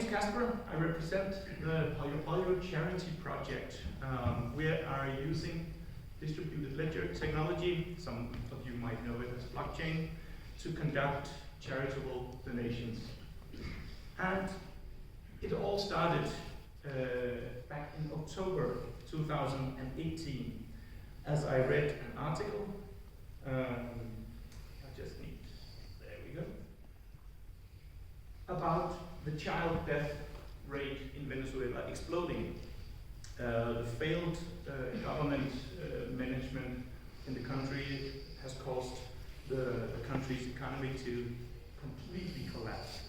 is Casper. I represent the PolloPollo charity project. We are using distributed ledger technology, some of you might know it as blockchain, to conduct charitable donations. And it all started back in October 2018 as I read an article. I just need, there we go, about the child death rate in Venezuela exploding. The failed government management in the country has caused the country's economy to completely collapse.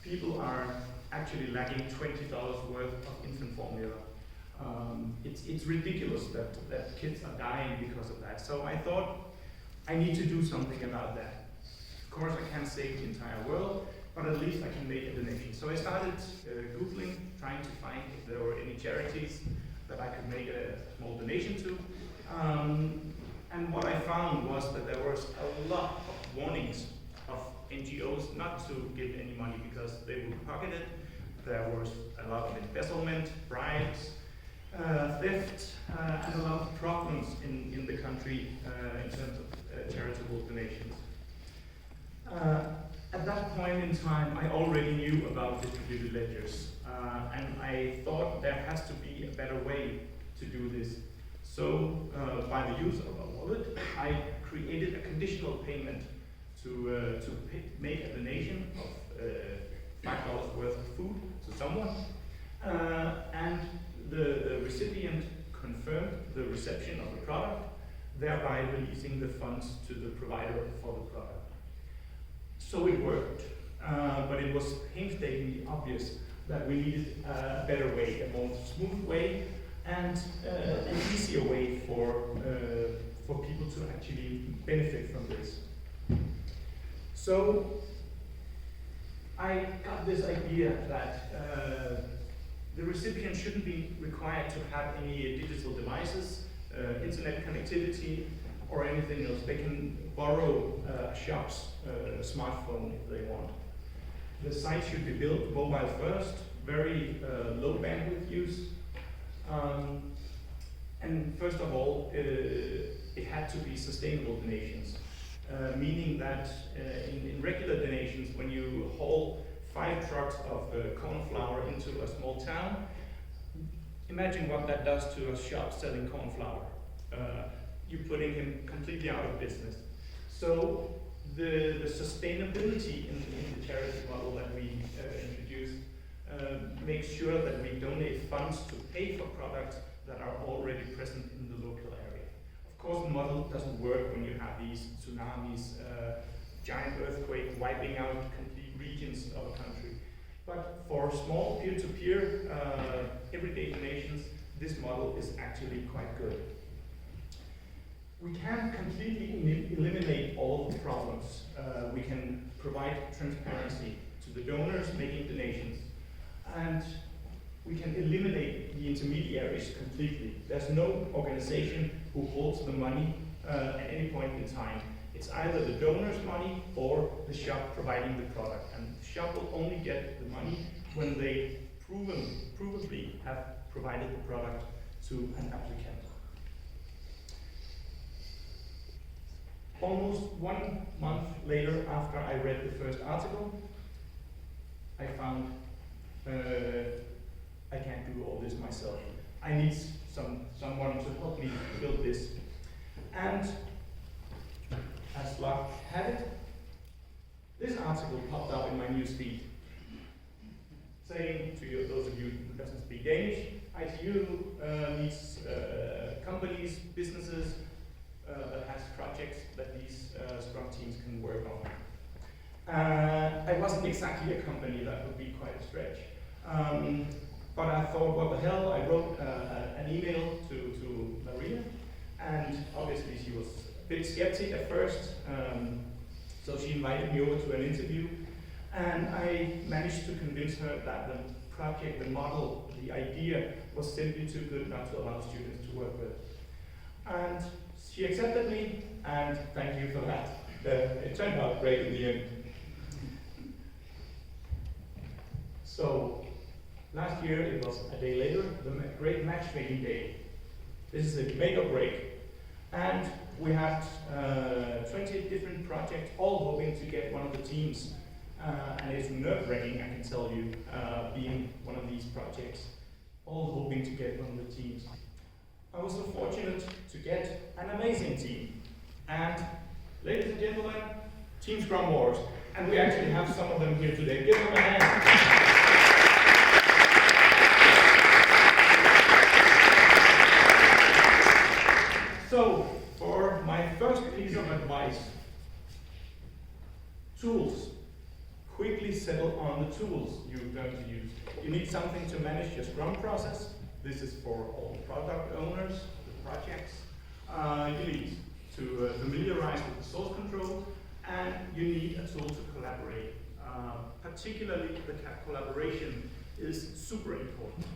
People are actually lacking $20 worth of infant formula. It's ridiculous that kids are dying because of that. So I thought I need to do something about that. Of course, I can't save the entire world, but at least I can make a donation. So I started Googling, trying to find if there were any charities that I could make a small donation to. And what I found was that there was a lot of warnings of NGOs not to give any money because they would pocket it. There was a lot of embezzlement, bribes, theft, and a lot of problems in the country in terms of charitable donations. At that point in time, I already knew about distributed ledgers, and I thought there has to be a better way to do this. So, by the use of a wallet, I created a conditional payment to make a donation of $5 worth of food to someone, and the recipient confirmed the reception of the product, thereby releasing the funds to the provider for the product. So it worked, but it was painstakingly obvious that we needed a better way, a more smooth way, and an easier way for people to actually benefit from this. So I got this idea that the recipient shouldn't be required to have any digital devices, internet connectivity, or anything else. They can borrow a shop's smartphone if they want. The site should be built mobile first, very low bandwidth use. And first of all, it had to be sustainable donations, meaning that in regular donations, when you haul 5 trucks of corn flour into a small town, imagine what that does to a shop selling corn flour. You're putting him completely out of business. So the sustainability in the charity model that we introduced makes sure that we donate funds to pay for products that are already present in the local area. Of course, the model doesn't work when you have these tsunamis, giant earthquakes wiping out complete regions of a country. But for small peer-to-peer, everyday donations, this model is actually quite good. We can't completely eliminate all the problems. We can provide transparency to the donors making donations, and we can eliminate the intermediaries completely. There's no organization who holds the money at any point in time. It's either the donor's money or the shop providing the product, and the shop will only get the money when they provably have provided the product to an applicant. Almost 1 month later, after I read the first article, I found I can't do all this myself. I need someone to help me build this. And as luck had it, this article popped up in my newsfeed, saying to you, those of you who doesn't speak Danish, ITU needs companies, businesses, that has projects that these Scrum teams can work on. I wasn't exactly a company, that would be quite a stretch. But I thought, what the hell, I wrote an email to Maria, and obviously she was a bit skeptic at first, so she invited me over to an interview, and I managed to convince her that the project, the model, the idea was simply too good not to allow students to work with. And she accepted me, and thank you for that. It turned out great in the end. So Last year it was a day later, the great matchmaking day. This is a make or break. And we had 20 different projects, all hoping to get one of the teams. And it's nerve-wracking, I can tell you, being one of these projects, all hoping to get one of the teams. I was so fortunate to get an amazing team. And ladies and gentlemen, Team Scrum Wars. And we actually have some of them here today. Give them a hand. So, for my first piece of advice, tools. Quickly settle on the tools you're going to use. You need something to manage your Scrum process. This is for all the product owners, the projects. You need to familiarize with the source control, and you need a tool to collaborate. Particularly the collaboration is super important.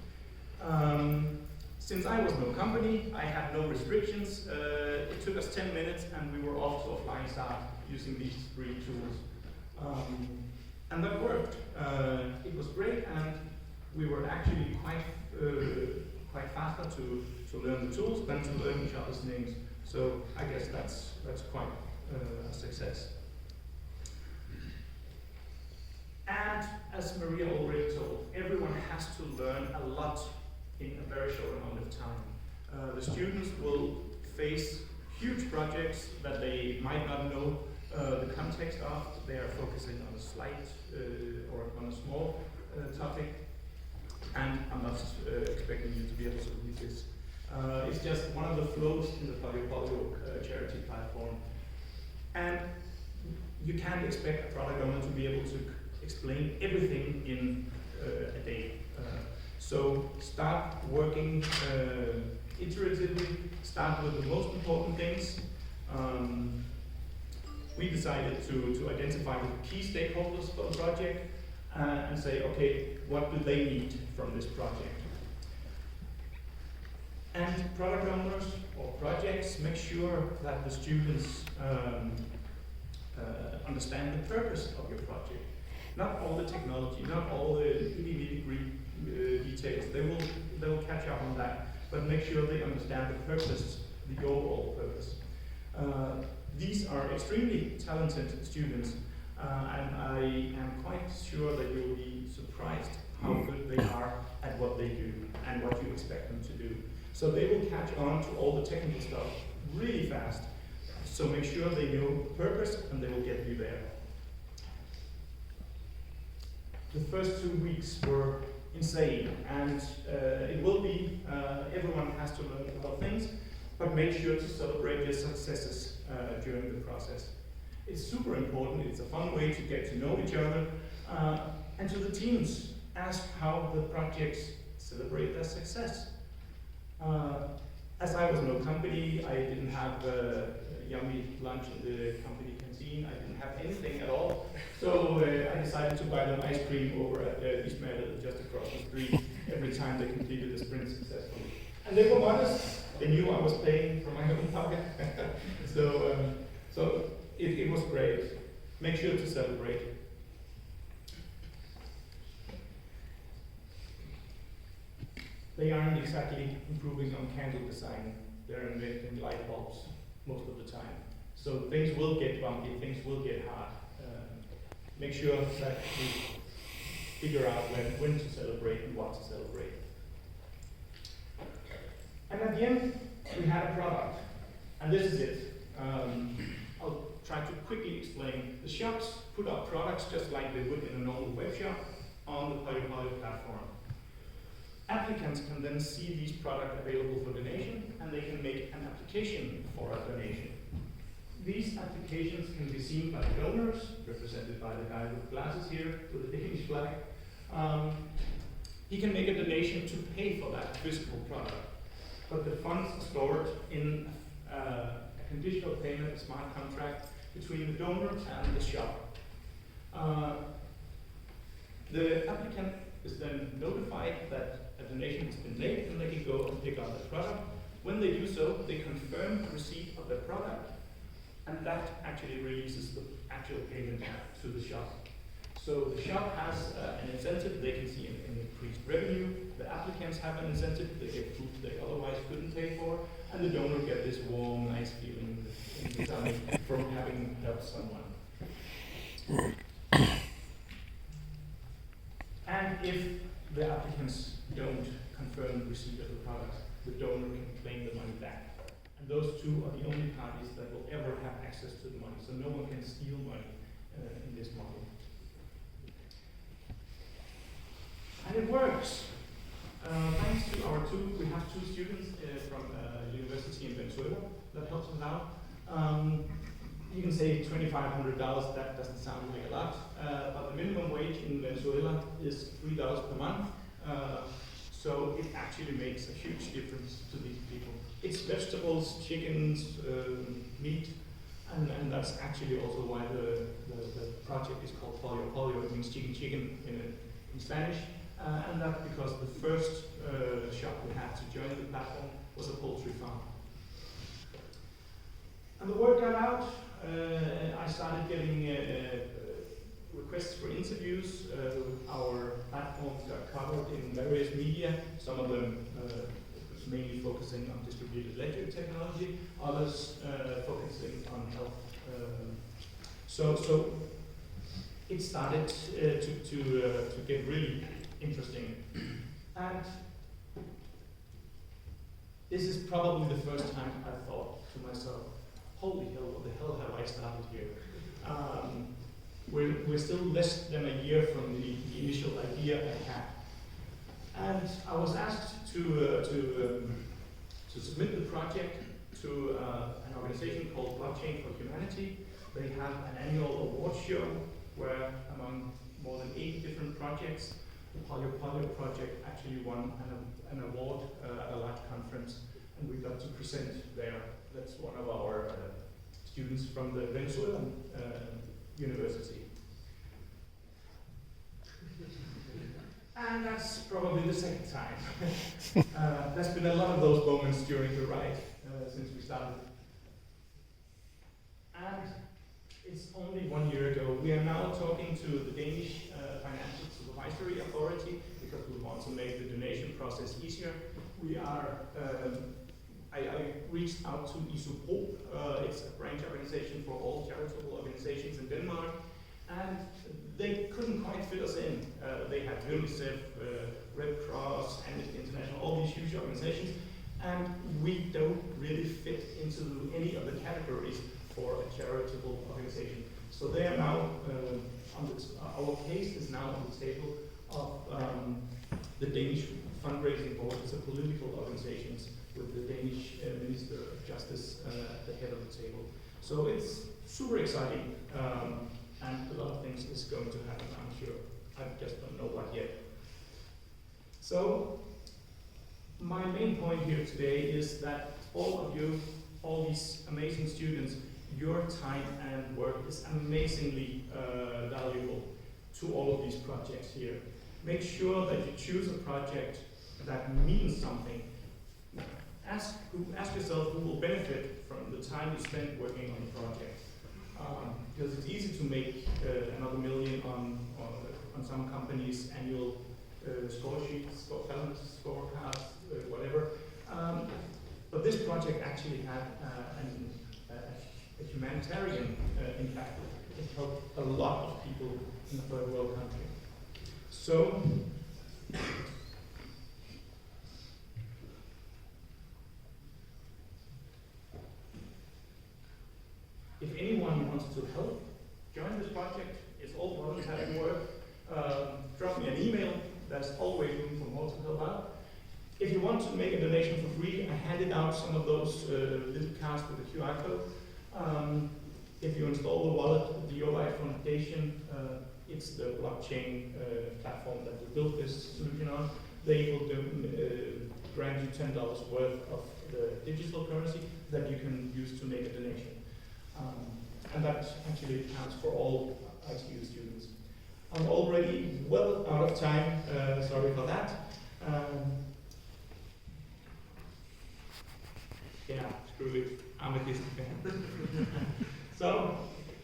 Since I was no company, I had no restrictions. It took us 10 minutes and we were off to a flying start using these 3 tools. And that worked. It was great, and we were actually quite faster to learn the tools than to learn each other's names. So I guess that's quite a success. And as Maria already told, everyone has to learn a lot in a very short amount of time. The students will face huge projects that they might not know the context of. They are focusing on a slight or on a small topic, and I'm not expecting you to be able to read this. It's just one of the flows in the PolloPollo charity platform. And you can't expect a product owner to be able to explain everything in a day. So start working iteratively, start with the most important things. We decided to identify the key stakeholders for the project and say, okay, what do they need from this project? And product owners or projects make sure that the students understand the purpose of your project. Not all the technology, not all the nitty-gritty details. They will catch up on that, but make sure they understand the purpose, the overall purpose. These are extremely talented students, and I am quite sure that you will be surprised how good they are at what they do and what you expect them to do. So they will catch on to all the technical stuff really fast. So make sure they know purpose and they will get you there. The first 2 weeks were insane, and it will be, everyone has to learn a lot of things, but make sure to celebrate your successes during the process. It's super important, it's a fun way to get to know each other, and to the teams, ask how the projects celebrate their success. As I was no company, I didn't have yummy lunch in the company canteen, I didn't have anything at all, so I decided to buy them ice cream over at Eastmeadow, just across the street, every time they completed the sprint successfully. And they were modest. They knew I was paying from my own pocket. So it was great. Make sure to celebrate. They aren't exactly improving on candle design. They're inventing light bulbs most of the time. So things will get bumpy, things will get hard. Make sure that we figure out when to celebrate and what to celebrate. And at the end, we had a product, and this is it. I'll try to quickly explain. The shops put up products just like they would in a normal web shop on the PolloPollo platform. Applicants can then see these products available for donation, and they can make an application for a donation. These applications can be seen by the donors, represented by the guy with glasses here, with the Danish flag. He can make a donation to pay for that physical product. But the funds are stored in a conditional payment smart contract between the donor and the shop. The applicant is then notified that a donation has been made, and they can go and pick up the product. When they do so, they confirm receipt of the product, and that actually releases the actual payment to the shop. So the shop has an incentive, they can see an increased revenue, the applicants have an incentive, they get food they otherwise couldn't pay for, and the donor get this warm, nice feeling in the tummy from having helped someone. And if the applicants don't confirm the receipt of the product, the donor can claim the money back. And those two are the only parties that will ever have access to the money, so no one can steal money in this model. And it works. Thanks to we have two students from university in Venezuela that helps us out. You can say $2,500, that doesn't sound like a lot, but the minimum wage in Venezuela is $3 per month. So it actually makes a huge difference to these people. It's vegetables, chickens, meat, and that's actually also why the project is called PolloPollo. It means chicken in Spanish. And that's because the first shop we had to join the platform was a poultry farm. And the word got out. I started getting requests for interviews. Our platforms got covered in various media, some of them mainly focusing on distributed ledger technology, others focusing on health. So it started to get really interesting. And this is probably the first time I thought to myself, holy hell, what the hell have I started here? We're still less than a year from the initial idea I had. And I was asked to submit the project to an organization called Blockchain for Humanity. They have an annual award show where, among more than 80 different projects, the PolloPollo project actually won an award at a large conference, and we got to present there. That's one of our students from the Venezuelan university. And that's probably the second time. There's been a lot of those moments during the ride since we started. And it's only 1 year ago. We are now talking to the Danish Financial Supervisory Authority because we want to make the donation process easier. We are, I reached out to ISOPRO. It's a branch organization for all charitable organizations in Denmark. And they couldn't quite fit us in. They had UNICEF, Red Cross, Amnesty International, all these huge organizations, and we don't really fit into any of the categories for a charitable organization. So they are now, our case is now on the table of the Danish fundraising board. It's a political organization with the Danish Minister of Justice at the head of the table. So it's super exciting. And a lot of things is going to happen, I'm sure. I just don't know what yet. So, my main point here today is that all of you, all these amazing students, your time and work is amazingly valuable to all of these projects here. Make sure that you choose a project that means something. Ask yourself who will benefit from the time you spend working on the project. Because it's easy to make another million on some companies' annual score sheets, talent scorecards, whatever. But this project actually had a humanitarian impact. It helped a lot of people in a third world country. So, if anyone wants to help join this project, it's all voluntary work. Drop me an email. There's always room for more to help out. If you want to make a donation for free, I handed out some of those little cards with the QR code. If you install the wallet, the OI Foundation, it's the blockchain platform that we built this solution on. They will grant you $10 worth of the digital currency that you can use to make a donation. And that actually counts for all ITU students. I'm already well out of time, sorry for that. Yeah, screw it, I'm a Disney fan. So,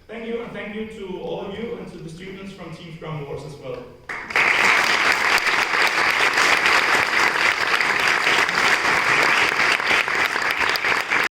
thank you, and thank you to all of you and to the students from Team Scrum Wars as well.